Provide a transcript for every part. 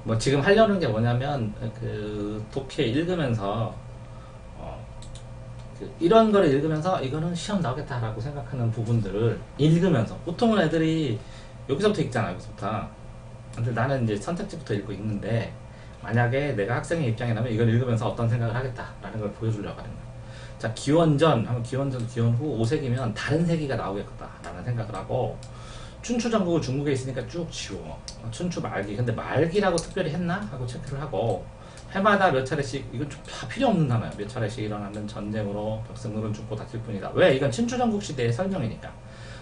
뭐 지금 하려는 게 뭐냐면 그 독해 읽으면서 이런 거를 읽으면서 이거는 시험 나오겠다라고 생각하는 부분들을 읽으면서 보통은 애들이 여기서부터 읽잖아. 여기서부터. 근데 나는 이제 선택지부터 읽고 읽는데 만약에 내가 학생의 입장이라면 이걸 읽으면서 어떤 생각을 하겠다라는 걸 보여주려고 하는 거야. 자, 기원전 하면 기원전 기원 후 5세기면 다른 세기가 나오겠다라는 생각을 하고 춘추전국은 중국에 있으니까 쭉 지워. 춘추 말기. 근데 말기라고 특별히 했나? 하고 체크를 하고 해마다 몇 차례씩 이건 좀 다 필요 없는 단어야. 몇 차례씩 일어나는 전쟁으로 백성들은 죽고 다칠 뿐이다. 왜? 이건 친추전국 시대의 설명이니까.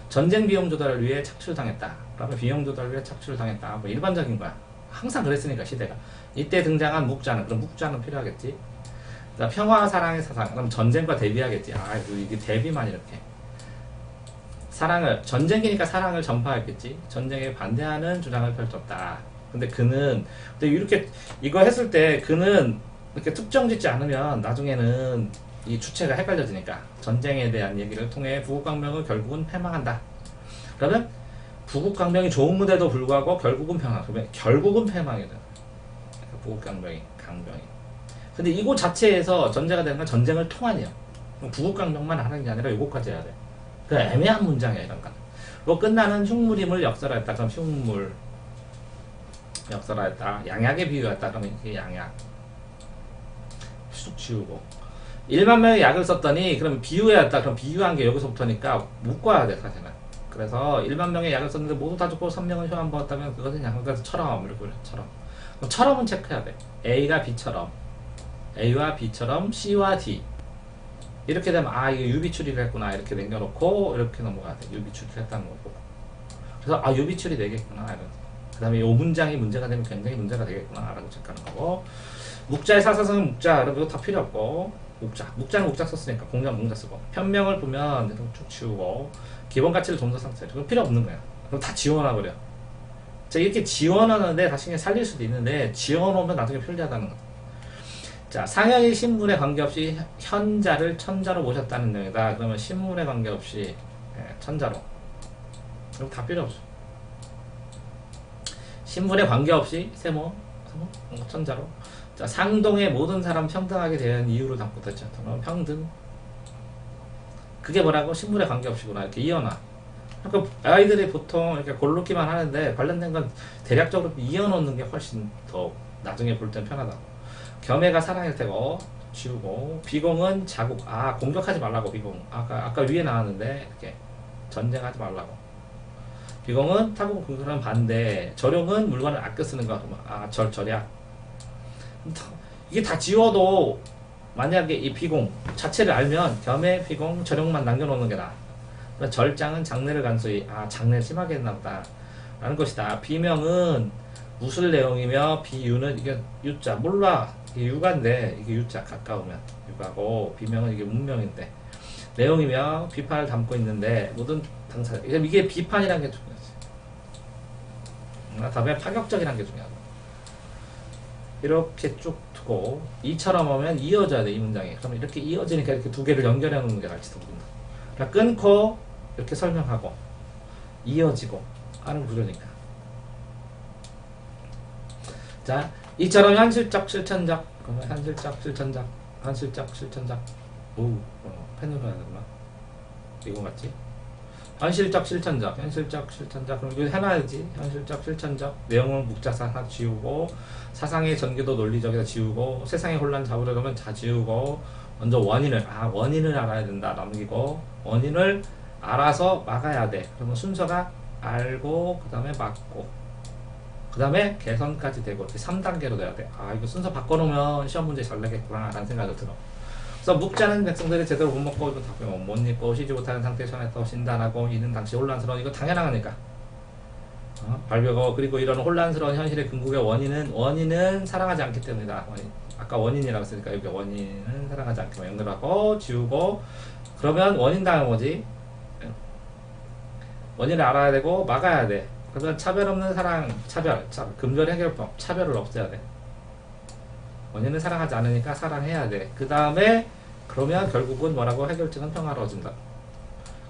전쟁 비용 조달을 위해 착출당했다. 그러면 비용 조달을 위해 착출당했다. 뭐 일반적인 거야. 항상 그랬으니까 시대가. 이때 등장한 묵자는 그럼 묵자는 필요하겠지. 자, 평화 사랑의 사상. 그럼 전쟁과 대비하겠지. 아, 이게 대비만 이렇게. 사랑을 전쟁이니까 사랑을 전파했겠지. 전쟁에 반대하는 주장을 펼쳤다. 근데 이렇게 이거 했을 때 그는 이렇게 특정 짓지 않으면 나중에는 이 주체가 헷갈려지니까 전쟁에 대한 얘기를 통해 부국강명을 결국은 패망한다. 그러면 부국강명이 좋은 무대도 불구하고 결국은 패망. 그러면 결국은 패망이다. 부국강명이 강병이. 근데 이거 자체에서 전제가 되는 건 전쟁을 통한이야. 부국강명만 하는 게 아니라 이거까지 해야 돼. 그 애매한 문장이야 이런 건. 뭐 끝나는 흉물임을 역설하였다. 그럼 흉물 역설하였다. 양약에 비유했다. 그러면 이게 양약. 쑥 지우고. 1만 명의 약을 썼더니 그럼 비유했다. 그럼 비유한 게 여기서부터니까 묶어야 돼 사실은. 그래서 1만 명의 약을 썼는데 모두 다 죽고 3명은 효안 보았다면 그것은 양약처럼 이렇게 처럼. 처럼은 체크해야 돼. A가 B처럼. A와 B처럼 C와 D. 이렇게 되면 아 이거 유비 처리를 했구나 이렇게 남겨놓고 이렇게 넘어가야 돼. 유비 처리를 했다는 거고. 그래서 아 유비 처리 되겠구나 이런. 그 다음에 이 문장이 문제가 되면 굉장히 문제가 되겠구나 라고 체크하는 거고. 묵자의 사사성은 묵자 여러분 이거 다 필요 없고 묵자는 묵자 썼으니까 공자는 묵자 쓰고 편명을 보면 이런 쭉 지우고 기본 가치를 좀 더 상쇄해. 그건 필요 없는 거야. 그럼 다 지워놔버려. 자 이렇게 지워놓는데 다시 살릴 수도 있는데 지워놓으면 나중에 편리하다는 거죠. 자, 상현이 신문에 관계없이 현자를 천자로 모셨다는 내용이다. 그러면 신문에 관계없이 천자로. 그럼 다 필요 없어. 신분에 관계없이 세모 천자로. 자, 상동의 모든 사람 평등하게 대한 이유로 담고 됐죠. 그럼 평등. 그게 뭐라고? 신분에 관계없이구나. 이렇게 이어놔. 그러니까 아이들이 보통 이렇게 골놓기만 하는데 관련된 건 대략적으로 이어놓는 게 훨씬 더 나중에 볼 땐 편하다고. 겸해가 사랑일 테고 지우고 비공은 자국. 아 공격하지 말라고 비공. 아까 위에 나왔는데 이렇게 전쟁하지 말라고. 비공은 타국 공격하는 반대. 절용은 물건을 아껴 쓰는 거. 아 절약. 이게 다 지워도 만약에 이 비공 자체를 알면 겸해 비공 절용만 남겨놓는 게 나아. 그러니까 절장은 장례를 간소히 장례를 심하게 했나 보다 라는 것이다. 비명은 무술 내용이며 비유는 이게 유자 몰라. 이게 유가인데 이게 유자 가까우면 유가고 비명은 이게 문명인데 내용이며 비판을 담고 있는데 모든 당사 이게 비판이라는 게 중요하지. 다음에 파격적이라는 게 중요하고. 이렇게 쭉 두고 이처럼 하면 이어져야 돼 이 문장이. 그러면 이렇게 이어지니까 이렇게 두 개를 연결해 놓는 게 날지도 모른다. 그러니까 끊고 이렇게 설명하고 이어지고 하는 구조니까. 자, 이처럼 현실적 실천적. 그러면 현실적 실천적. 현실적 실천적. 펜으로 해야 되나? 이거 맞지? 현실적 실천적. 현실적 실천적. 그럼 이거 해놔야지. 현실적 실천적. 내용은 묵자사 하나 지우고 사상의 전개도 논리적에다 지우고 세상의 혼란 잡으려면 다 지우고 먼저 원인을 알아야 된다 남기고 원인을 알아서 막아야 돼. 그러면 순서가 알고 그 다음에 막고 그 다음에 개선까지 되고 이렇게 3단계로 돼야 돼. 이거 순서 바꿔놓으면 시험 문제 잘 내겠구나 라는 생각이 들어. 그래서 묵자는 백성들이 제대로 못 먹고 못 입고 쉬지 못하는 상태에 처해서 신단하고 이는 당시 혼란스러운. 이거 당연한 거니까. 발표고 그리고 이런 혼란스러운 현실의 궁극의 원인은 사랑하지 않기 때문이다. 아까 원인이라고 했으니까 여기 원인은 사랑하지 않기만 연결하고 지우고. 그러면 원인 다음은 뭐지? 원인을 알아야 되고 막아야 돼. 그러면 차별 없는 사랑, 금전 해결법, 차별을 없애야 돼. 원인은 사랑하지 않으니까 사랑해야 돼. 그 다음에 그러면 결국은 뭐라고? 해결책은 평화로워진다.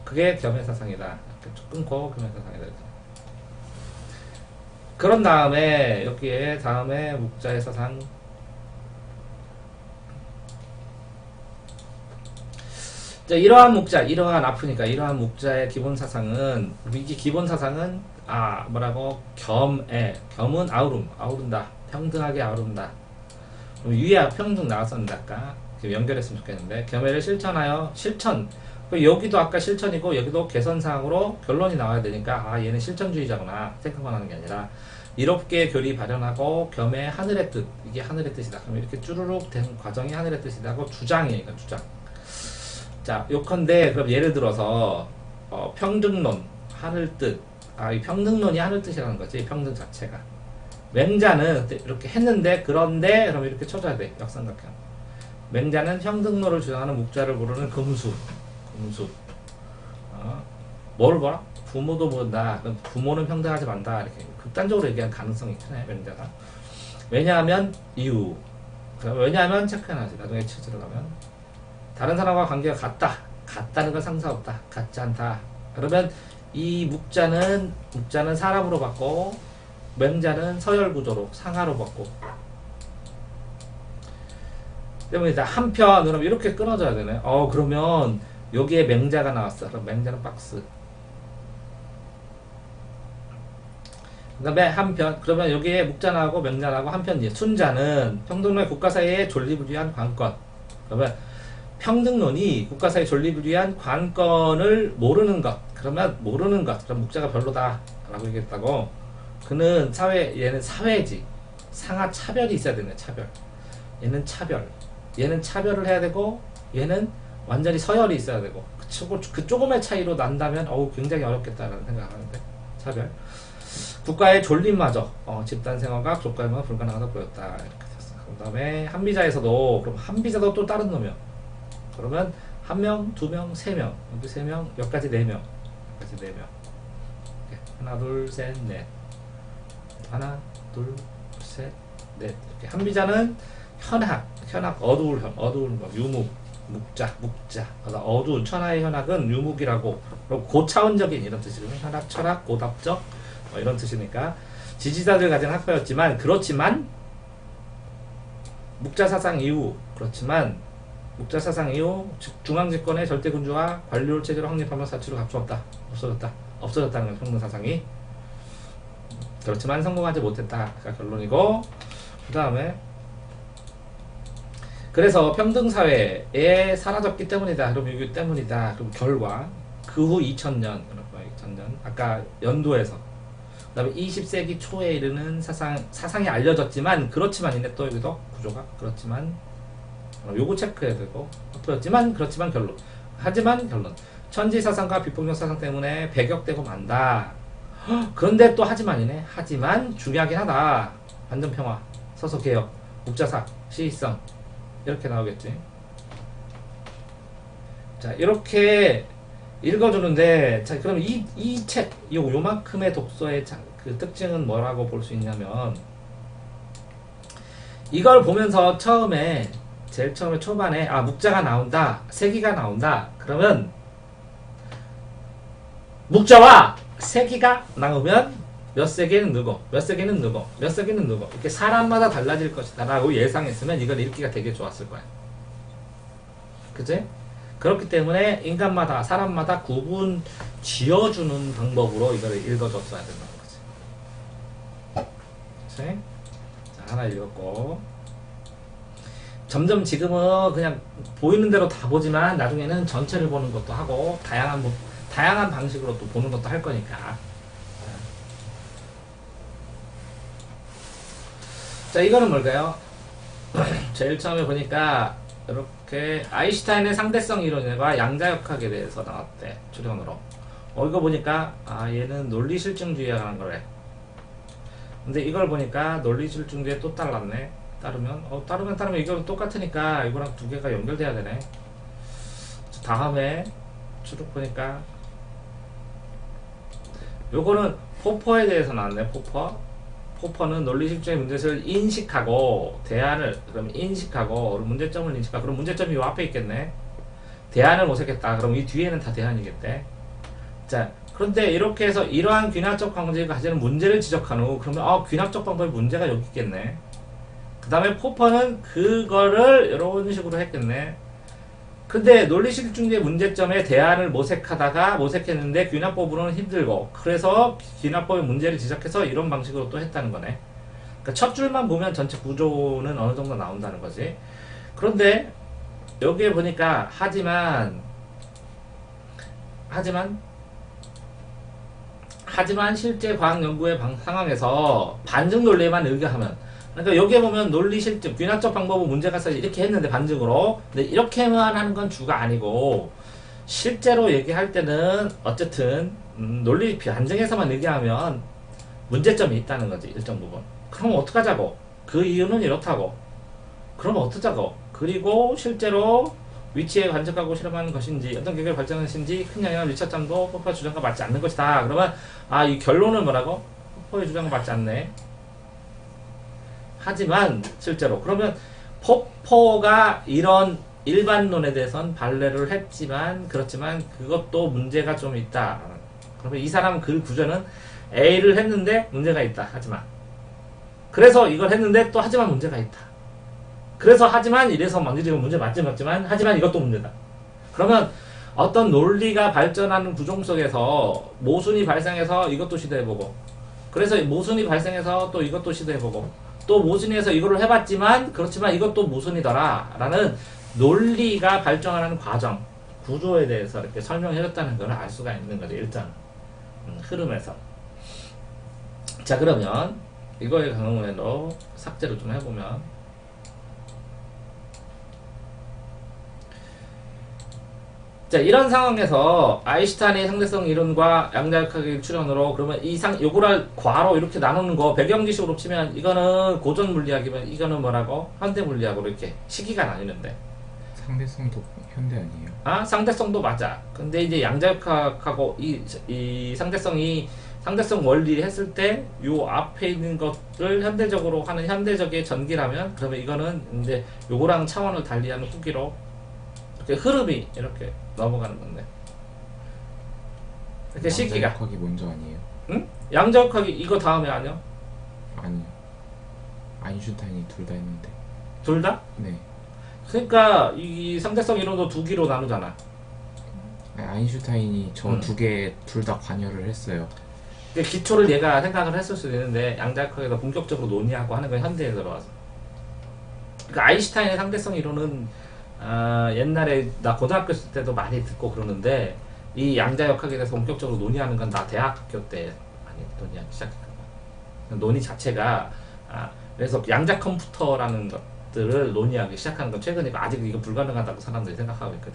그게 겸해사상이다. 이렇게 쭉 끊고 겸해사상이다. 그런 다음에 여기에 다음에 묵자의 사상. 자, 이러한 묵자, 이러한 아프니까 이러한 묵자의 기본 사상은, 이게 기본 사상은 뭐라고, 겸은 아우른다, 평등하게 아우른다. 위에 평등 나왔었는데 아까 연결했으면 좋겠는데, 겸해를 실천하여 실천. 여기도 아까 실천이고 여기도 개선사항으로 결론이 나와야 되니까 얘는 실천주의자구나 생각만 하는 게 아니라, 이롭게 교리 발현하고 겸해 하늘의 뜻, 이게 하늘의 뜻이다. 그럼 이렇게 쭈루룩 된 과정이 하늘의 뜻이다고 주장이에요. 이건 주장. 자, 요컨대 그럼 예를 들어서 평등론, 하늘 뜻. 이 평등론이 하늘 뜻이라는 거지. 평등 자체가. 맹자는 이렇게 했는데, 그런데 그럼 이렇게 쳐줘야 돼. 역삼각형. 맹자는 평등론을 주장하는 묵자를 모르는 금수. 뭐를 봐라? 부모도 모른다. 그럼 부모는 평등하지 말다. 이렇게 극단적으로 얘기할 가능성이 크네, 맹자가. 왜냐하면 이유. 왜냐하면 체크해놔야지. 나중에 쳐 들어가면. 다른 사람과 관계가 같다는 건 상관없다. 같지 않다. 그러면 이 묵자는 사람으로 받고, 맹자는 서열구조로 상하로 받고. 때문에 한편, 그럼 이렇게 끊어져야 되네. 그러면 여기에 맹자가 나왔어. 그럼 맹자는 박스. 그 다음에 한편, 그러면 여기에 묵자 나오고 맹자 나오고 한편, 이제 순자는 평등론의 국가 사이의 존립을 위한 관건. 그러면 평등론이 국가 사회 존립을 위한 관건을 모르는 것. 그러면 모르는 것. 그럼 묵자가 별로다. 라고 얘기했다고. 얘는 사회지. 상하 차별이 있어야 되네, 차별. 얘는 차별을 해야 되고, 얘는 완전히 서열이 있어야 되고. 그 조금의 차이로 난다면, 굉장히 어렵겠다라는 생각을 하는데. 차별. 국가의 존립마저, 집단 생활과 조건과 불가능하다 보였다. 이렇게 됐어. 그 다음에 한비자에서도, 그럼 한비자도 또 다른 놈이야. 그러면 1명, 2명, 3명, 여기 3명, 여기까지 4명, 하나, 둘, 셋, 넷. 하나, 둘, 셋, 넷. 이렇게 한비자는 현학, 어두운 거, 유묵, 묵자. 어두운 천하의 현학은 유묵이라고. 그리고 고차원적인 이런 뜻이거든요. 현학, 철학, 고답적 이런 뜻이니까 지지자들 가진 학파였지만, 그렇지만 묵자 사상 이후 중앙집권의 절대군주와 관료를 체제로 확립하며 사치로 갖추었다. 없어졌다는 건 평등 사상이. 그렇지만 성공하지 못했다가 결론이고, 그 다음에 그래서 평등사회에 사라졌기 때문이다. 그럼 이기 때문이다. 그럼 결과 그 후 2000년 아까 연도에서, 그 다음에 20세기 초에 이르는 사상이 알려졌지만, 그렇지만 이네 또 여기도 구조가 그렇지만, 요거 체크해야 되고, 그렇지만 결론. 하지만 결론. 천지사상과 비폭력 사상 때문에 배격되고 만다. 그런데 또 하지만이네. 하지만 중요하긴 하다. 완전평화, 서서개혁, 묵자사, 시의성. 이렇게 나오겠지. 자, 이렇게 읽어주는데, 자, 그럼 이 책, 요만큼의 독서의 그 특징은 뭐라고 볼 수 있냐면, 이걸 보면서 제일 처음에 초반에 묵자가 나온다, 세기가 나온다. 그러면 묵자와 세기가 나오면 몇 세기는 누구, 몇 세기는 누구, 몇 세기는 누구, 이렇게 사람마다 달라질 것이다 라고 예상했으면 이걸 읽기가 되게 좋았을 거야. 그치? 그렇기 때문에 인간마다, 사람마다 구분 지어주는 방법으로 이걸 읽어줬어야 된다는 거지. 그치? 자, 하나 읽었고, 점점 지금은 그냥 보이는 대로 다 보지만, 나중에는 전체를 보는 것도 하고, 다양한 방식으로 또 보는 것도 할 거니까. 자, 이거는 뭘까요? 제일 처음에 보니까 이렇게 아인슈타인의 상대성 이론과 양자역학에 대해서 나왔대, 출연으로. 이거 보니까 얘는 논리실증주의에 관한 거래. 근데 이걸 보니까 논리실증주의에 또 따르면 이거랑 똑같으니까 이거랑 두 개가 연결돼야 되네. 다음에 쭉 보니까 요거는 포퍼에 대해서 나왔네. 포퍼는 논리실증의 문제를 인식하고 그럼 인식하고 문제점을 인식하고, 그럼 문제점이 요 앞에 있겠네. 대안을 모색했다. 그럼 이 뒤에는 다 대안이겠대. 자, 그런데 이렇게 해서 이러한 귀납적 방법이 가지는 문제를 지적한 후 그러면 귀납적 방법에 문제가 여기 있겠네. 그 다음에 포퍼는 그거를 이런 식으로 했겠네. 근데 논리실증주의 문제점에 대안을 모색했는데 귀납법으로는 힘들고 그래서 귀납법의 문제를 지적해서 이런 방식으로 또 했다는 거네. 그러니까 첫 줄만 보면 전체 구조는 어느 정도 나온다는 거지. 그런데 여기에 보니까 하지만 실제 과학 연구의 상황에서 반증 논리에만 의거하면, 그러니까 여기에 보면 논리 실증, 귀납적 방법은 문제가 있어서 이렇게 했는데 반증으로, 근데 이렇게만 하는 건 주가 아니고 실제로 얘기할 때는 어쨌든 논리 반증에서만 얘기하면 문제점이 있다는 거지, 일정 부분. 그럼 어떡하자고? 그 이유는 이렇다고. 그럼 어쩌자고? 그리고 실제로 위치에 관측하고 실험하는 것인지 어떤 계획을 발전하는 것인지 큰 영향을 미쳤점도 포퍼의 주장과 맞지 않는 것이다. 그러면 이 결론은 뭐라고? 포퍼의 주장과 맞지 않네. 하지만 실제로 그러면 포퍼가 이런 일반론에 대해서는 반대를 했지만 그렇지만 그것도 문제가 좀 있다. 그러면 이 사람 그 구조는 A를 했는데 문제가 있다. 하지만 그래서 이걸 했는데 또 하지만 문제가 있다. 그래서 하지만 이래서 지금 문제 맞지만 하지만 이것도 문제다. 그러면 어떤 논리가 발전하는 구종 속에서 모순이 발생해서 이것도 시도해보고 그래서 모순이 발생해서 또 이것도 시도해보고 또 모순해서 이거를 해봤지만 그렇지만 이것도 모순이더라 라는 논리가 발전하는 과정 구조에 대해서 이렇게 설명해줬다는 걸 알 수가 있는 거죠. 일단 흐름에서. 자, 그러면 이거의 경우에도 삭제를 좀 해보면 자, 이런 상황에서 아인슈타인의 상대성 이론과 양자역학의 출현으로 그러면 요거를 과로 이렇게 나누는 거 배경지식으로 치면 이거는 고전 물리학이면 이거는 뭐라고? 현대 물리학으로 이렇게 시기가 나뉘는데 상대성도 현대 아니에요? 상대성도 맞아. 근데 이제 양자역학하고 이 상대성 원리 했을 때 요 앞에 있는 것을 현대적으로 하는 현대적의 전기라면 그러면 이거는 이제 요거랑 차원을 달리하는 후기로 이렇게 흐름이 이렇게 넘어가는 건데 이렇게 시기가 양자역학이 먼저 아니에요? 응? 양자역학이 이거 다음에 아니야? 아니요. 아인슈타인이 둘 다 했는데. 둘 다? 네. 그러니까 이 상대성 이론도 두 개로 나누잖아. 아인슈타인이 저 두 개 둘 다 관여를 했어요. 그 기초를 얘가 생각을 했을 수도 있는데 양자역학에서 본격적으로 논의하고 하는 건 현대에 들어와서. 그러니까 아인슈타인의 상대성 이론은 옛날에 나 고등학교 있을 때도 많이 듣고 그러는데 이 양자역학에 대해서 본격적으로 논의하는 건 나 대학교 때 많이 논의하기 시작했거든. 논의 자체가 그래서 양자 컴퓨터라는 것들을 논의하기 시작하는 건 최근이고 아직 이거 불가능하다고 사람들이 생각하고 있거든.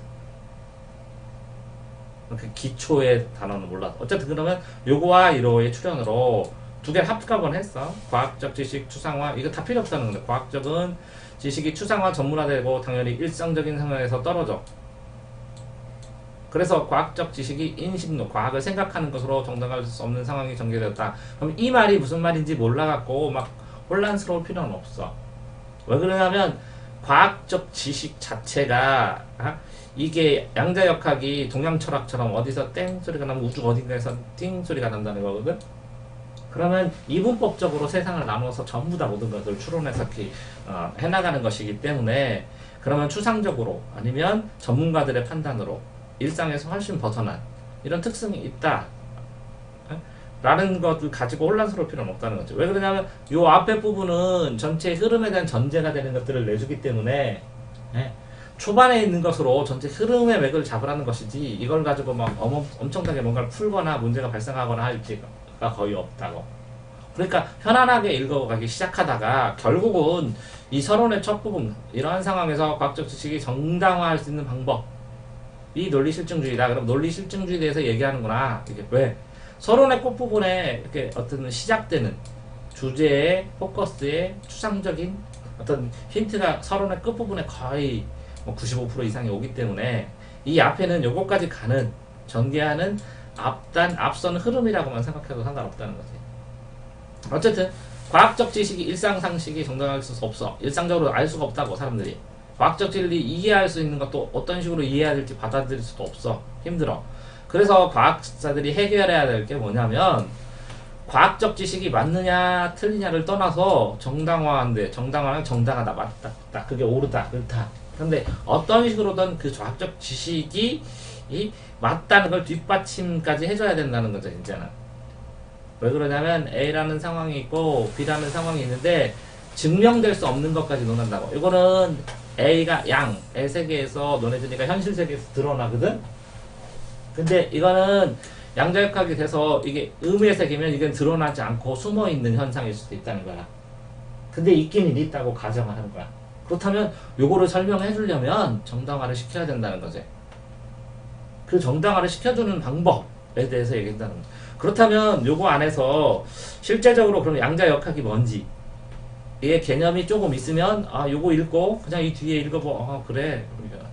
그 기초의 단어는 몰라서 어쨌든 그러면 요거와 이로의 출현으로 두 개를 합작을 했어. 과학적 지식 추상화 이거 다 필요 없다는 건데 과학적은 지식이 추상화 전문화되고 당연히 일상적인 상황에서 떨어져. 그래서 과학적 지식이 인식론, 과학을 생각하는 것으로 정당할 수 없는 상황이 전개되었다. 그럼 이 말이 무슨 말인지 몰라갖고 막 혼란스러울 필요는 없어. 왜 그러냐면 과학적 지식 자체가 이게 양자역학이 동양철학처럼 어디서 땡 소리가 나면 우주 어딘가에서 띵 소리가 난다는 거거든. 그러면 이분법적으로 세상을 나눠서 전부 다 모든 것을 추론해서 해나가는 것이기 때문에 그러면 추상적으로 아니면 전문가들의 판단으로 일상에서 훨씬 벗어난 이런 특성이 있다 라는 것을 가지고 혼란스러울 필요는 없다는 거죠. 왜 그러냐면 요 앞에 부분은 전체 흐름에 대한 전제가 되는 것들을 내주기 때문에 초반에 있는 것으로 전체 흐름의 맥을 잡으라는 것이지 이걸 가지고 막 엄청나게 뭔가를 풀거나 문제가 발생하거나 할지가 거의 없다고. 그러니까 편안하게 읽어가기 시작하다가 결국은 이 서론의 첫 부분 이러한 상황에서 과학적 지식이 정당화할 수 있는 방법이 논리실증주의다. 그럼 논리실증주의에 대해서 얘기하는구나. 이게 왜? 서론의 끝부분에 이렇게 어떤 시작되는 주제의 포커스의 추상적인 어떤 힌트가 서론의 끝부분에 거의 95% 이상이 오기 때문에 이 앞에는 요거까지 가는 전개하는 앞선 흐름이라고만 생각해도 상관없다는 거지. 어쨌든 과학적 지식이 일상 상식이 정당할 수 없어. 일상적으로 알 수가 없다고 사람들이. 과학적 진리 이해할 수 있는 것도 어떤 식으로 이해해야 될지 받아들일 수도 없어. 힘들어. 그래서 과학자들이 해결해야 될 게 뭐냐면 과학적 지식이 맞느냐 틀리냐를 떠나서 정당화한데 정당화는 정당하다 맞다 맞다 그게 옳다 그렇다. 그런데 어떤 식으로든 그 과학적 지식이 이 맞다는 걸 뒷받침까지 해줘야 된다는 거죠 이제는. 왜 그러냐면 A라는 상황이 있고 B라는 상황이 있는데 증명될 수 없는 것까지 논한다고. 이거는 A가 양의 세계에서 논해주니까 현실 세계에서 드러나거든. 근데 이거는 양자역학이 돼서 이게 의미의 세계면 이건 드러나지 않고 숨어있는 현상일 수도 있다는 거야. 근데 있기는 있다고 가정을 하는 거야. 그렇다면 요거를 설명해 주려면 정당화를 시켜야 된다는 거지. 그 정당화를 시켜주는 방법에 대해서 얘기한다는 거야. 그렇다면 요거 안에서 실제적으로 그럼 양자역학이 뭔지 얘 개념이 조금 있으면 아 요거 읽고 그냥 이 뒤에 읽어보 그래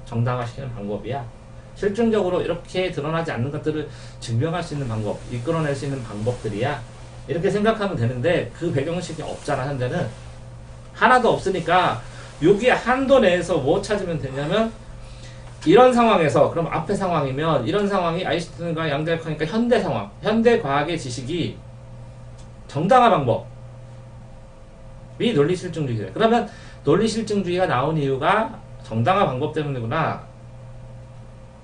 정당화 시키는 방법이야. 실증적으로 이렇게 드러나지 않는 것들을 증명할 수 있는 방법, 이끌어낼 수 있는 방법들이야. 이렇게 생각하면 되는데 그 배경식이 없잖아. 현재는 하나도 없으니까 여기 한도 내에서 뭐 찾으면 되냐면 이런 상황에서 그럼 앞에 상황이면 이런 상황이 아인슈타인과 양자역학이니까 현대 상황, 현대 과학의 지식이 정당화 방법이 논리실증주의다. 그러면 논리실증주의가 나온 이유가 정당화 방법 때문이구나.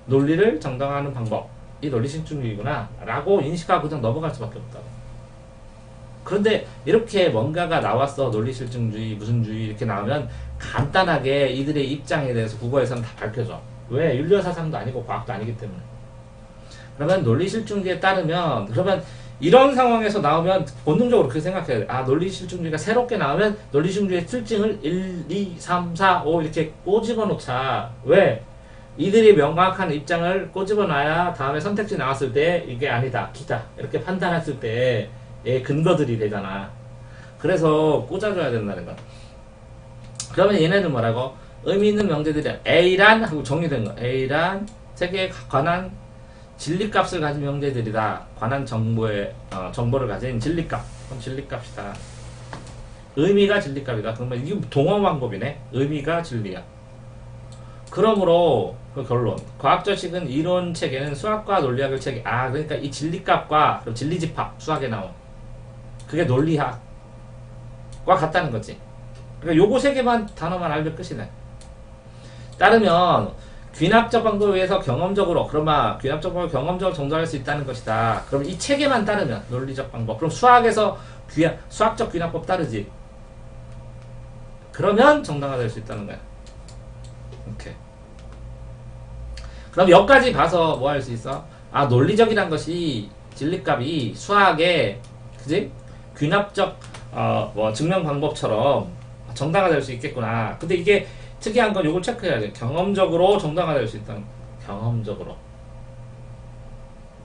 논리를 정당화하는 방법이 논리실증주의구나 라고 인식하고 그냥 넘어갈 수밖에 없다고. 그런데 이렇게 뭔가가 나왔어. 논리실증주의 무슨 주의 이렇게 나오면 간단하게 이들의 입장에 대해서 국어에서는 다 밝혀져. 왜? 윤리사상도 아니고 과학도 아니기 때문에. 그러면 논리실증주의에 따르면 그러면 이런 상황에서 나오면 본능적으로 그렇게 생각해야 돼. 아 논리실증주의가 새롭게 나오면 논리실증주의의 특징을 1, 2, 3, 4, 5 이렇게 꼬집어 놓자. 왜? 이들이 명확한 입장을 꼬집어 놔야 다음에 선택지 나왔을 때 이게 아니다, 기다 이렇게 판단했을 때의 근거들이 되잖아. 그래서 꽂아줘야 된다는 거야. 그러면 얘네는 뭐라고? 의미 있는 명제들이 A란 하고 정의된 거. A란 세계에 관한 진리값을 가진 명제들이다. 관한 정보를 가진 진리값. 그럼 진리값이다. 의미가 진리값이다. 그러면 이게 동어 방법이네. 의미가 진리야. 그러므로 그 결론. 과학저식은 이론 체계는 수학과 논리학을 체계. 아 그러니까 이 진리값과 그럼 진리집합 수학에 나온 그게 논리학과 같다는 거지. 그러니까 요거 세 개만 단어만 알면 끝이네. 따르면 귀납적 방법에 의해서 경험적으로 그러면 귀납적 방법을 경험적으로 정정할 수 있다는 것이다. 그럼 이 체계만 따르면 논리적 방법. 그럼 수학에서 수학적 귀납법 따르지. 그러면 정당화될 수 있다는 거야. 오케이. 그럼 여기까지 봐서 뭐 할 수 있어? 아 논리적이란 것이 진리값이 수학의 그지? 귀납적 뭐 증명 방법처럼 정당화될 수 있겠구나. 근데 이게 특이한 건 이걸 체크해야 돼. 경험적으로 정당화될 수 있다는. 경험적으로.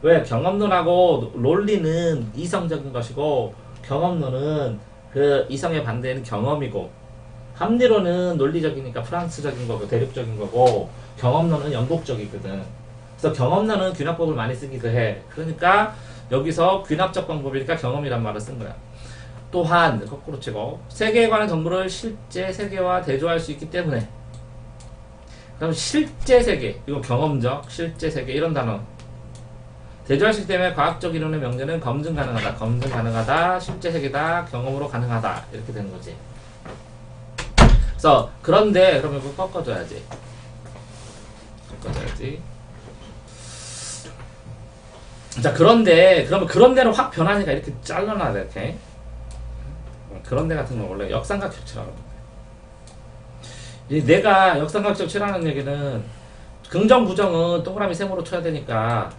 왜? 경험론하고 논리는 이성적인 것이고 경험론은 그 이성의 반대는 경험이고 합리론은 논리적이니까 프랑스적인 거고 대륙적인 거고 경험론은 영국적이거든. 그래서 경험론은 귀납법을 많이 쓰기도 해. 그러니까 여기서 귀납적 방법이니까 경험이란 말을 쓴 거야. 또한 거꾸로 치고 세계에 관한 정보를 실제 세계와 대조할 수 있기 때문에. 그럼 실제 세계, 이거 경험적, 실제 세계 이런 단어 대조할 수 있기 때문에 과학적 이론의 명제는 검증 가능하다, 검증 가능하다, 실제 세계다, 경험으로 가능하다 이렇게 되는 거지. 그래서 그런데 그러면 이거 꺾어줘야지. 꺾어줘야지. 자 그런데 그러면 그런 데로 확 변하니까 이렇게 잘라놔야 돼. 이렇게. 그런 데 같은 건 원래 역삼각형치라고 합니다. 내가 역삼각형치라는 얘기는 긍정 부정은 동그라미 세모로 쳐야 되니까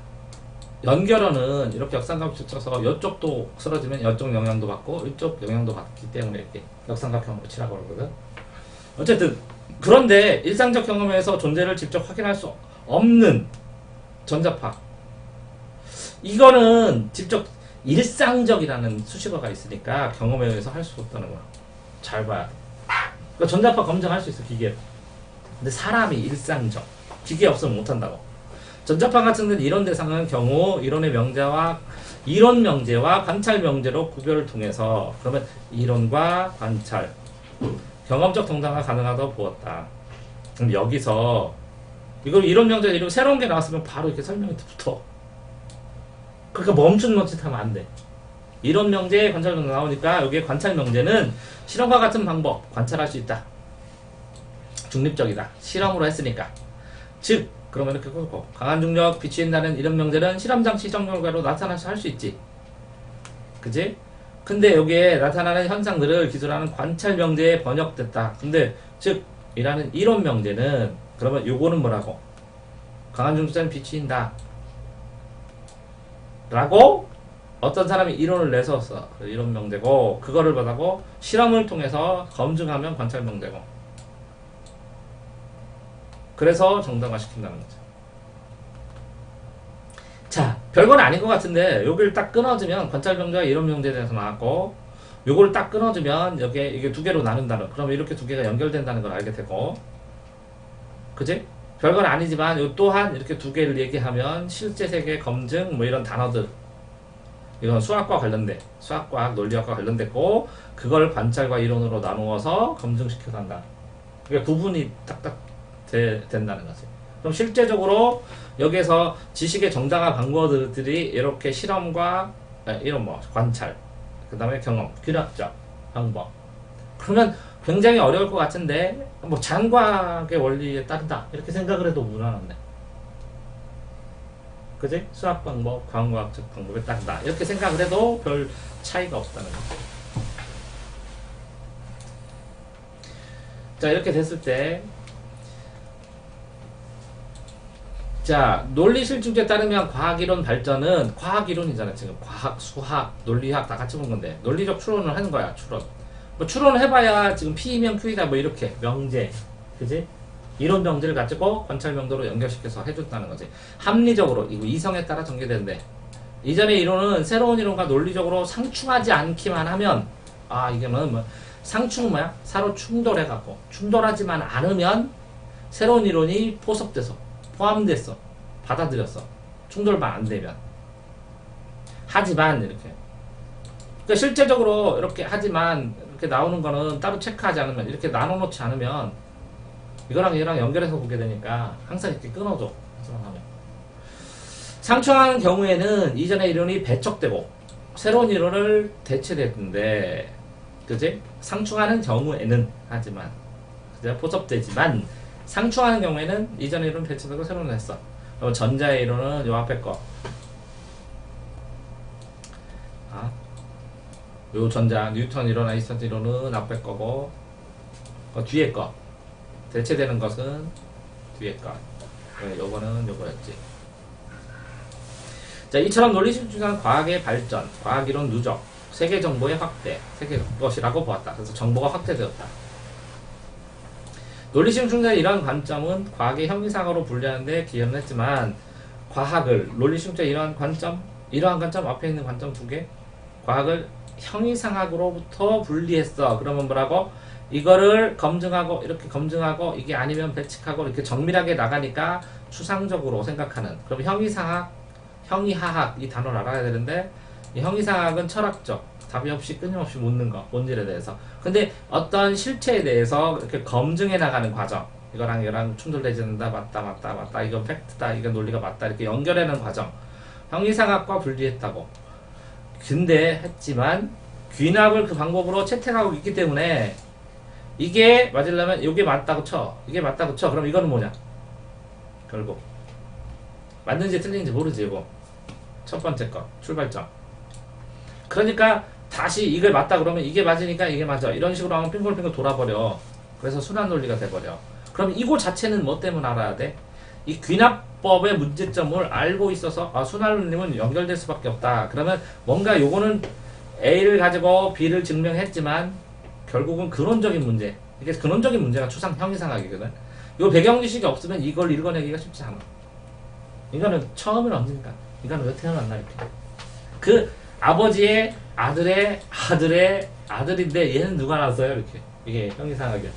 연결어는 이렇게 역삼각형 쳐서 이쪽도 쓰러지면 이쪽 영향도 받고 이쪽 영향도 받기 때문에 이렇게 역삼각형으로 치라고 그러거든. 어쨌든 그런데 일상적 경험에서 존재를 직접 확인할 수 없는 전자파 이거는 직접 일상적이라는 수식어가 있으니까 경험에 의해서 할 수 없다는 거야. 잘 봐야 돼. 그러니까 전자파 검증할 수 있어 기계. 근데 사람이 일상적 기계 없으면 못한다고. 전자파 같은 데는 이런 대상은 경우 이론의 명제와 이론 명제와 관찰 명제로 구별을 통해서 그러면 이론과 관찰 경험적 동당화 가능하다고 보았다. 그럼 여기서 이걸 이론 명제 이런 새로운 게 나왔으면 바로 이렇게 설명이 붙어. 그러니까 멈칫하면 안 돼. 이론 명제, 관찰 명제 나오니까 여기에 관찰 명제는 실험과 같은 방법 관찰할 수 있다. 중립적이다. 실험으로 했으니까. 즉 그러면 이렇게 끄고 강한 중력 비추인다는 이런 명제는 실험 장치 시험 결과로 나타나서 할 수 있지. 그지? 근데 여기에 나타나는 현상들을 기술하는 관찰 명제에 번역됐다. 근데 즉 이라는 이론 명제는 그러면 요거는 뭐라고? 강한 중력자는 비추인다. 라고 어떤 사람이 이론을 내서 써. 이론 명제고 그거를 받아고 실험을 통해서 검증하면 관찰 명제고. 그래서 정당화 시킨다는 거죠. 자, 별건 아닌 것 같은데 여기를 딱 끊어주면 관찰 명제와 이론 명제에 대해서 나왔고 요거를 딱 끊어주면 여기에 이게 두 개로 나눈다는, 그러면 이렇게 두 개가 연결된다는 걸 알게 되고, 그지? 별건 아니지만 요 또한 이렇게 두 개를 얘기하면 실제 세계 검증 뭐 이런 단어들, 이건 수학과 관련돼, 수학과학 논리학과 관련됐고 그걸 관찰과 이론으로 나누어서 검증시켜서 한다. 그게 구분이 딱딱 된다는 거지. 그럼 실제적으로 여기에서 지식의 정당한 방법들이 이렇게 실험과 이런 뭐 관찰, 그 다음에 경험, 균학적 방법. 그러면 굉장히 어려울 것 같은데 뭐 자연과학의 원리에 따른다 이렇게 생각을 해도 무난한데, 그지? 수학 방법, 과학적 방법에 따른다 이렇게 생각을 해도 별 차이가 없다는 거죠. 자, 이렇게 됐을 때, 자, 논리 실증제에 따르면 과학이론 발전은, 과학이론이잖아 지금. 과학, 수학, 논리학 다 같이 본 건데 논리적 추론을 하는 거야. 추론. 뭐 추론을 해봐야 지금 P면 Q이다 뭐 이렇게 명제, 그지? 이론 명제를 가지고 관찰 명도로 연결시켜서 해줬다는 거지. 합리적으로 이거 이성에 따라 전개되는데, 이전의 이론은 새로운 이론과 논리적으로 상충하지 않기만 하면, 아 이게는 뭐 상충 뭐야? 서로 충돌해갖고 충돌하지만 않으면 새로운 이론이 포섭돼서 포함됐어, 받아들였어. 충돌만 안 되면. 하지만 이렇게, 그러니까 실제적으로 이렇게 하지만 이렇게 나오는 거는 따로 체크하지 않으면, 이렇게 나눠놓지 않으면 이거랑 이거랑 연결해서 보게 되니까 항상 이렇게 끊어줘. 하면 상충하는 경우에는 이전의 이론이 배척되고 새로운 이론을 대체됐는데, 그지? 상충하는 경우에는, 하지만 그죠? 포섭되지만 상충하는 경우에는 이전의 이론 배치되고 새로운 걸 했어. 그럼 전자의 이론은 요 앞에 거, 요 전자 뉴턴 이론, 아인슈타인 이론은 앞에 거고, 뒤에 거 대체되는 것은 뒤에 거. 요거는 요거였지. 자, 이처럼 논리식 주장한 과학의 발전, 과학 이론 누적, 세계 정보의 확대, 세계 것이라고 보았다. 그래서 정보가 확대되었다. 논리식 중자의 이러한 관점은 과학의 형이상으로 분류하는 데 기여는 했지만, 과학을 논리식 중자의 이러한 관점 앞에 있는 관점 두 개, 과학을 형이상학으로부터 분리했어. 그러면 뭐라고? 이거를 검증하고 이렇게 검증하고 이게 아니면 배측하고 이렇게 정밀하게 나가니까 추상적으로 생각하는, 그럼 형이상학, 형이하학 이 단어를 알아야 되는데, 이 형이상학은 철학적, 답이 없이 끊임없이 묻는 거, 본질에 대해서. 근데 어떤 실체에 대해서 이렇게 검증해 나가는 과정, 이거랑 이거랑 충돌되지 않는다, 맞다, 이건 팩트다, 이건 논리가 맞다, 이렇게 연결하는 과정, 형이상학과 분리했다고. 근데 했지만 귀납을 그 방법으로 채택하고 있기 때문에 이게 맞으려면 이게 맞다고 쳐, 이게 맞다고 쳐. 그럼 이거는 뭐냐? 결국 맞는지 틀린지 모르지. 이거 첫 번째 거 출발점. 그러니까 다시 이걸 맞다 그러면 이게 맞으니까 이게 맞아, 이런 식으로 하면 빙글빙글 돌아버려. 그래서 순환 논리가 돼버려. 그럼 이거 자체는 뭐 때문에 알아야 돼? 이 귀납법의 문제점을 알고 있어서, 아, 순환 논리는 연결될 수밖에 없다. 그러면 뭔가 요거는 A를 가지고 B를 증명했지만 결국은 근원적인 문제, 이게 근원적인 문제가 추상 형이상학이거든. 요 배경 지식이 없으면 이걸 읽어내기가 쉽지 않아. 이거는 처음은 언제니까, 이거는 왜 태어났나 이렇게. 그 아버지의 아들의 아들의 아들인데 얘는 누가 낳았어요 이렇게. 이게 형이상학이야.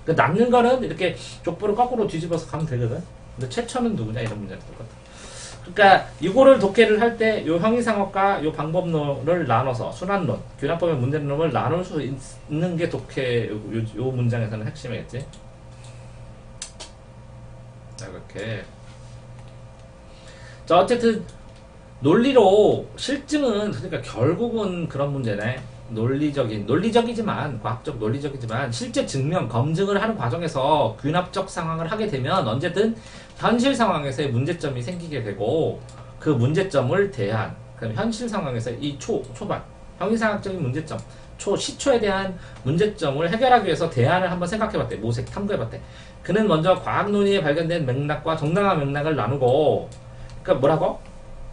그 낳는 거는 이렇게 족보를 거꾸로 뒤집어서 가면 되거든. 근데 최초는 누구냐 이런 문제가 똑같아. 그러니까 이거를 독해를 할 때 요 형이상학과 요 방법론을 나눠서 순환론, 균합법의 문제론을 나눌 수 있는 게 독해 요 문장에서는 핵심이겠지. 자, 이렇게. 자, 어쨌든 논리로 실증은 그러니까 결국은 그런 문제네. 논리적이지만 과학적 논리적이지만 실제 증명 검증을 하는 과정에서 균합적 상황을 하게 되면 언제든 현실 상황에서의 문제점이 생기게 되고 그 문제점을 대한 그럼 현실 상황에서 이 초반 형이상학적인 문제점 시초에 대한 문제점을 해결하기 위해서 대안을 한번 생각해봤대. 모색 탐구해봤대. 그는 먼저 과학 논의에 발견된 맥락과 정당한 맥락을 나누고 그러니까 뭐라고?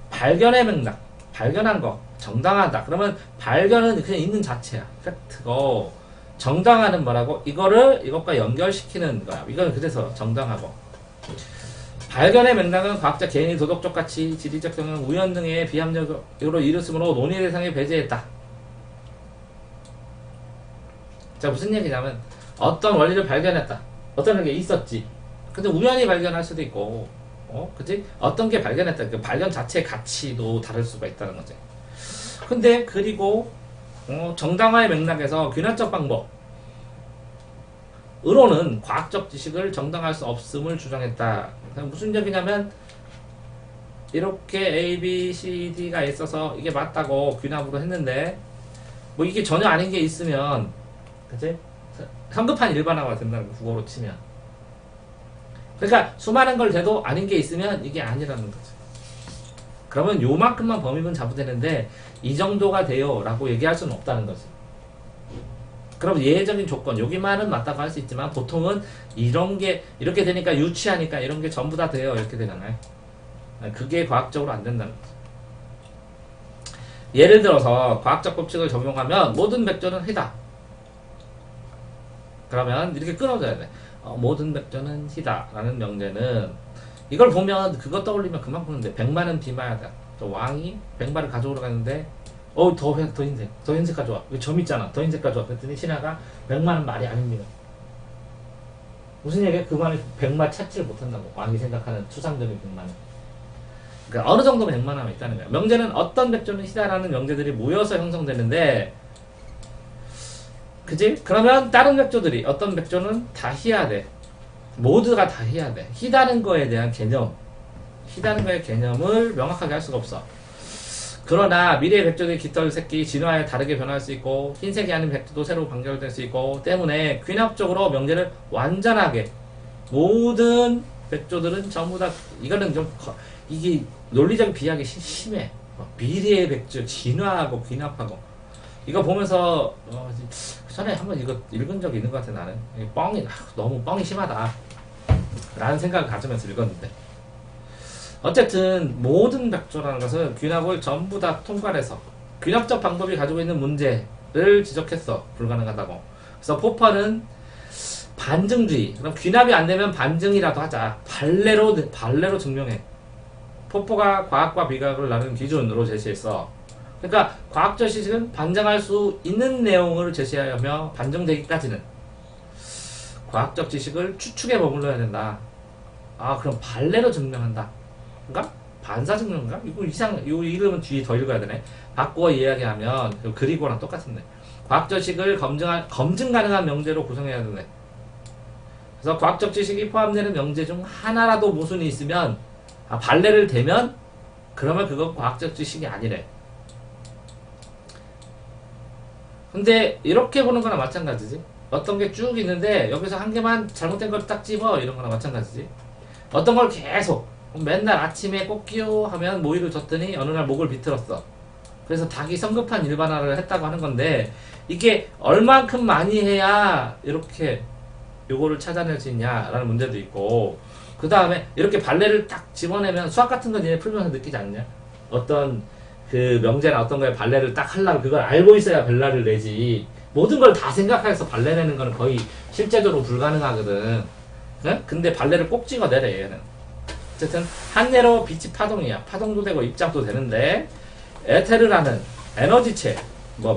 발견의 맥락 발견한 거 정당하다. 그러면 발견은 그냥 있는 자체야. 팩트고 정당화는 뭐라고? 이것과 연결시키는 거야. 이건 그래서 정당하고 발견의 맥락은 과학적 개인이 도덕적 가치, 지리적 경영, 우연 등의 비합력으로 이뤘으므로 논의 대상에 배제했다. 자 무슨 얘기냐면 어떤 원리를 발견했다. 어떤 게 있었지. 근데 우연히 발견할 수도 있고 그치? 어떤 게 발견했다. 그 발견 자체의 가치도 다를 수가 있다는 거지. 근데 그리고 정당화의 맥락에서 균형적 방법으로는 과학적 지식을 정당화할 수 없음을 주장했다. 무슨 얘기냐면 이렇게 A, B, C, D가 있어서 이게 맞다고 균합으로 했는데 뭐 이게 전혀 아닌 게 있으면 그치? 성급한 일반화가 된다는 거 국어로 치면 그러니까 수많은 걸 돼도 아닌 게 있으면 이게 아니라는 거죠. 그러면 요만큼만 범위는 잡아되는데 이 정도가 돼요 라고 얘기할 수는 없다는 거지. 그럼 예외적인 조건 여기만은 맞다고 할 수 있지만 보통은 이런 게 이렇게 되니까 유치하니까 이런 게 전부 다 돼요 이렇게 되잖아요. 그게 과학적으로 안 된다는 거지. 예를 들어서 과학적 법칙을 적용하면 모든 백조는 희다. 그러면 이렇게 끊어져야 돼. 모든 백조는 희다 라는 명제는 이걸 보면 그거 떠올리면 그만 보는데 100만은 비마야다. 저 왕이 100마를 가져오러 가는데 더 흰색 가져와. 여기 점 있잖아. 더 흰색 가져와. 그랬더니 신하가 100만은 말이 아닙니다. 무슨 얘기야? 그 말이 100마 찾지를 못한다고. 왕이 생각하는 추상적인 100만은. 그러니까 어느 정도 100만함이 있다는 거야. 명제는 어떤 백조는 희다라는 명제들이 모여서 형성되는데 그지? 그러면 다른 백조들이 어떤 백조는 다 희야 돼. 모두가 다 희야 돼. 희다는 거에 대한 희다는 거의 개념을 명확하게 할 수가 없어. 그러나 미래의 백조들의 깃털 새끼 진화에 다르게 변할 수 있고 흰색이 아닌 백조도 새로 방결될 수 있고 때문에 균합적으로 명제를 완전하게 모든 백조들은 전부 다 이거는 좀 이게 논리적 비약이 심해. 미래의 백조 진화하고 균합하고 이거 보면서 전에 한번 이거 읽은 적이 있는 것 같아. 나는 너무 뻥이 심하다 라는 생각을 가지면서 읽었는데 어쨌든 모든 백조라는 것은 균합을 전부 다 통과해서 균합적 방법이 가지고 있는 문제를 지적했어. 불가능하다고. 그래서 포퍼는 반증주의. 그럼 균합이 안 되면 반증이라도 하자. 발레로 증명해. 포퍼가 과학과 비과학을 나누는 기준으로 제시했어. 그러니까 과학적 지식은 반증할 수 있는 내용을 제시하며 반증되기까지는 과학적 지식을 추측에 머물러야 된다. 그럼 발레로 증명한다. 그러니까 반사 증명인가? 이 이름은 뒤에 더 읽어야 되네. 바꾸어 이야기하면 그리고랑 똑같은데 과학적 지식을 검증 가능한 명제로 구성해야 되네. 그래서 과학적 지식이 포함되는 명제 중 하나라도 모순이 있으면 발레를 대면 그러면 그건 과학적 지식이 아니래. 근데 이렇게 보는 거나 마찬가지지. 어떤 게 쭉 있는데 여기서 한 개만 잘못된 걸 딱 집어 이런 거나 마찬가지지. 어떤 걸 계속 맨날 아침에 꼭기요 하면 모이를 줬더니 어느 날 목을 비틀었어. 그래서 닭이 성급한 일반화를 했다고 하는 건데 이게 얼만큼 많이 해야 이렇게 요거를 찾아낼 수 있냐라는 문제도 있고 그 다음에 이렇게 발레를 딱 집어내면 수학 같은 건 얘네 풀면서 느끼지 않냐? 어떤 그 명제나 어떤 거에 발레를 딱 하려면 그걸 알고 있어야 발레를 내지. 모든 걸 다 생각해서 발레 내는 거는 거의 실제적으로 불가능하거든. 네? 근데 발레를 꼭 찍어내래 얘는. 어쨌든 한내로 빛이 파동이야. 파동도 되고 입장도 되는데 에테르라는 에너지체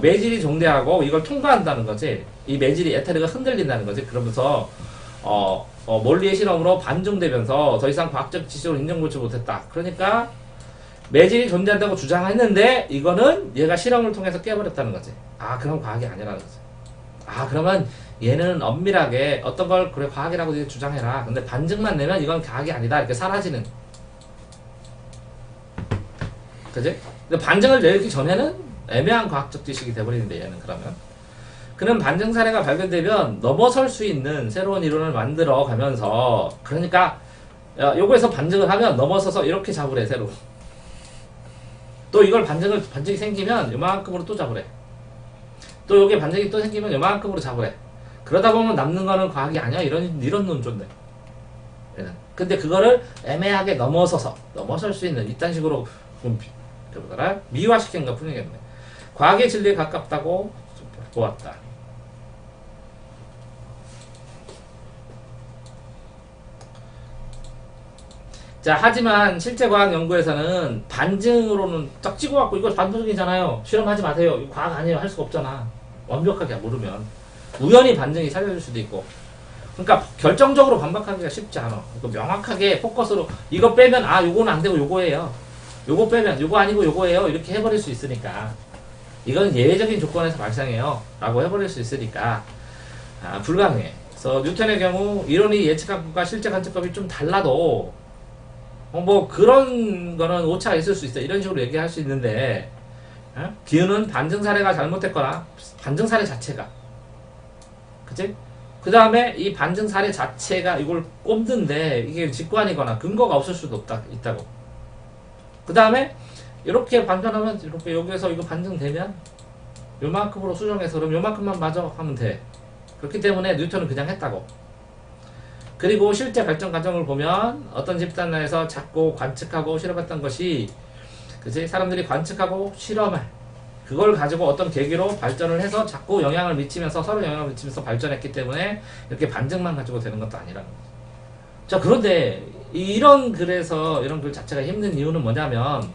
매질이 존재하고 이걸 통과한다는 거지. 이 매질이 에테르가 흔들린다는 거지. 그러면서 몰리의 실험으로 반증되면서 더 이상 과학적 지식으로 인정받지 못했다. 그러니까 매질이 존재한다고 주장했는데 이거는 얘가 실험을 통해서 깨버렸다는 거지. 그럼 과학이 아니라는 거지. 그러면 얘는 엄밀하게 어떤 걸 그래 과학이라고 주장해라. 근데 반증만 내면 이건 과학이 아니다. 이렇게 사라지는. 그지? 근데 반증을 내기 전에는 애매한 과학적 지식이 돼버리는데 얘는 그러면 그는 반증 사례가 발견되면 넘어설 수 있는 새로운 이론을 만들어 가면서 그러니까 요거에서 반증을 하면 넘어서서 이렇게 잡으래 새로 또 이걸 반증이 생기면 요만큼으로 또 잡으래 또 요게 반증이 또 생기면 요만큼으로 잡으래 그러다 보면 남는 거는 과학이 아니야 이런 논조인데 근데 그거를 애매하게 넘어설 수 있는 이딴 식으로 미화시킨 것 뿐이겠네 과학의 진리에 가깝다고 보았다 자 하지만 실제 과학 연구에서는 반증으로는 딱 찍어갖고 이거 반증이잖아요 실험하지 마세요 이거 과학 아니에요 할 수가 없잖아 완벽하게 모르면 우연히 반증이 살려줄 수도 있고 그러니까 결정적으로 반박하기가 쉽지 않아 그러니까 명확하게 포커스로 이거 빼면 아 요거는 안 되고 요거예요 요거 빼면 요거 아니고 요거예요 이렇게 해버릴 수 있으니까 이건 예외적인 조건에서 발생해요 라고 해버릴 수 있으니까 불가능해 그래서 뉴턴의 경우 이론이 예측학과 실제 관측법이 좀 달라도 뭐 그런 거는 오차가 있을 수 있어 이런 식으로 얘기할 수 있는데 기은은 반증 사례가 잘못됐거나 반증 사례 자체가 그치? 그 다음에 이 반증 사례 자체가 이걸 꼽는데 이게 직관이거나 근거가 없을 수도 있다고 그 다음에 이렇게 반전하면 이렇게 여기에서 이거 반증되면 요만큼으로 수정해서 그럼 요만큼만 맞아 하면 돼 그렇기 때문에 뉴턴은 그냥 했다고 그리고 실제 발전 과정을 보면 어떤 집단 내에서 찾고 관측하고 실험했던 것이 그치? 사람들이 관측하고 실험할 그걸 가지고 어떤 계기로 발전을 해서 자꾸 영향을 미치면서 서로 영향을 미치면서 발전했기 때문에 이렇게 반증만 가지고 되는 것도 아니라는 거죠. 자 그런데 그래서 이런 글 자체가 힘든 이유는 뭐냐면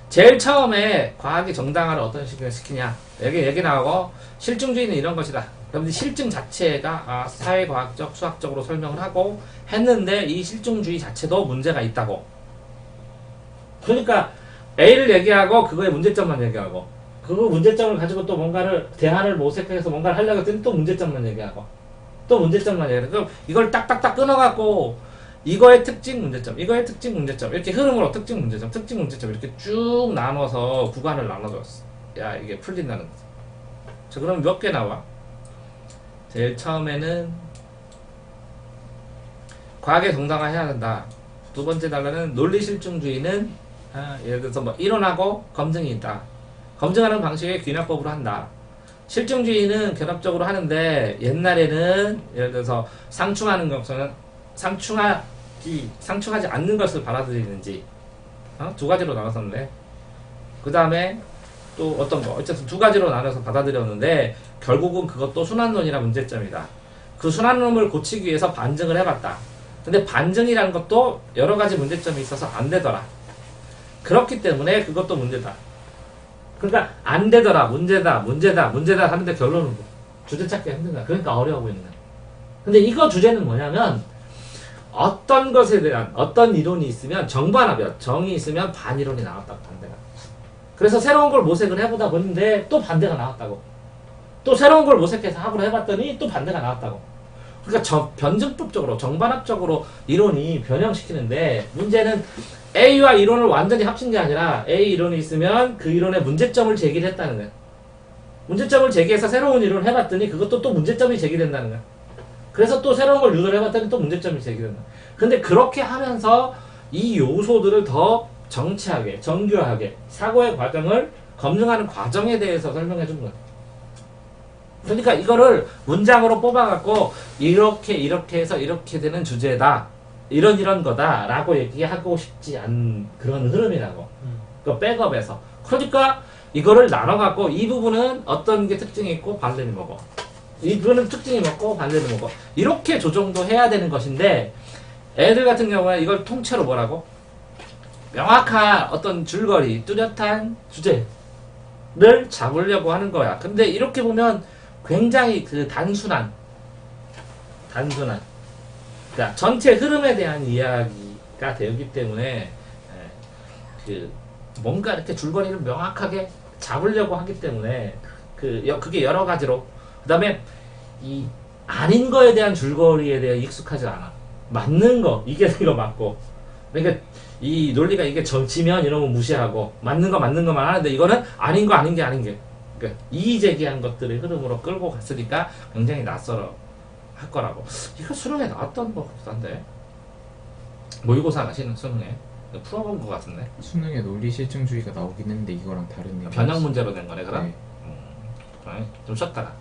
제일 처음에 과학이 정당화를 어떤 식으로 시키냐 얘기 나오고 실증주의는 이런 것이다 그런데 실증 자체가 사회과학적 수학적으로 설명을 하고 했는데 이 실증주의 자체도 문제가 있다고 그러니까 A를 얘기하고 그거의 문제점만 얘기하고 그거 문제점을 가지고 또 뭔가를 대안을 모색해서 뭔가를 하려고 했더니 또 문제점만 얘기하고 또 문제점만 얘기하고 그럼 이걸 딱딱딱 끊어갖고 이거의 특징 문제점 이거의 특징 문제점 이렇게 흐름으로 특징 문제점 이렇게 쭉 나눠서 구간을 나눠줬어 야 이게 풀린다는 거지 자 그럼 몇 개 나와? 제일 처음에는 과학의 정당화 해야 된다 두 번째 단락은 논리실증주의는 예를 들어서 뭐 이론하고 검증이 있다 검증하는 방식의 귀납법으로 한다 실증주의는 견합적으로 하는데 옛날에는 예를 들어서 상충하는 것은 상충하지 않는 것을 받아들이는지 두 가지로 나눴었는데 그 다음에 또 어떤 거 어쨌든 두 가지로 나눠서 받아들였는데 결국은 그것도 순환론이라 문제점이다 그 순환론을 고치기 위해서 반증을 해봤다 근데 반증이라는 것도 여러 가지 문제점이 있어서 안 되더라 그렇기 때문에 그것도 문제다 그러니까 안 되더라 문제다 하는데 결론은 뭐? 주제 찾기가 힘든 거야 그러니까 어려워 보이는 거야 근데 이거 주제는 뭐냐면 어떤 것에 대한 어떤 이론이 있으면 정반합이야 정이 있으면 반이론이 나왔다고 반대가 그래서 새로운 걸 모색을 해보다 보는데 또 반대가 나왔다고 또 새로운 걸 모색해서 학으로 해봤더니 또 반대가 나왔다고 그러니까 변증법적으로 정반합적으로 이론이 변형시키는데 문제는 A와 이론을 완전히 합친 게 아니라 A 이론이 있으면 그 이론의 문제점을 제기를 했다는 거야 문제점을 제기해서 새로운 이론을 해봤더니 그것도 또 문제점이 제기된다는 거야 그래서 또 새로운 걸 유도를 해봤더니 또 문제점이 제기된다 근데 그렇게 하면서 이 요소들을 더 정치하게 정교하게 사고의 과정을 검증하는 과정에 대해서 설명해 준 거야 그러니까 이거를 문장으로 뽑아갖고 이렇게 해서 이렇게 되는 주제다 이런 거다 라고 얘기하고 싶지 않은 그런 흐름이라고 그 백업에서 그러니까 이거를 나눠갖고 이 부분은 어떤 게 특징이 있고 반대는 뭐고 이 부분은 특징이 뭐고 반대는 뭐고 이렇게 조정도 해야 되는 것인데 애들 같은 경우에 이걸 통째로 뭐라고 명확한 어떤 줄거리 뚜렷한 주제를 잡으려고 하는 거야 근데 이렇게 보면 굉장히 그 단순한 그러니까 전체 흐름에 대한 이야기가 되기 때문에 그 뭔가 이렇게 줄거리를 명확하게 잡으려고 하기 때문에 그게 여러 가지로 그 다음에 이 아닌 거에 대한 줄거리에 대해 익숙하지 않아 맞는 거 이게 이거 맞고 그러니까 이 논리가 이게 지면 이런 거 무시하고 맞는 것만 하는데 이거는 아닌 거 아닌 게 아닌 게 그러니까 이의 제기한 것들의 흐름으로 끌고 갔으니까 굉장히 낯설어 할 거라고. 이거 수능에 나왔던 것 같기도 한데 모의고사 가시는 수능에 풀어본 것 같은데 수능에 논리 실증주의가 나오긴 했는데 이거랑 다른 내용. 변형 문제로 낸 거네 그럼. 네. 그래 좀 쉬었다가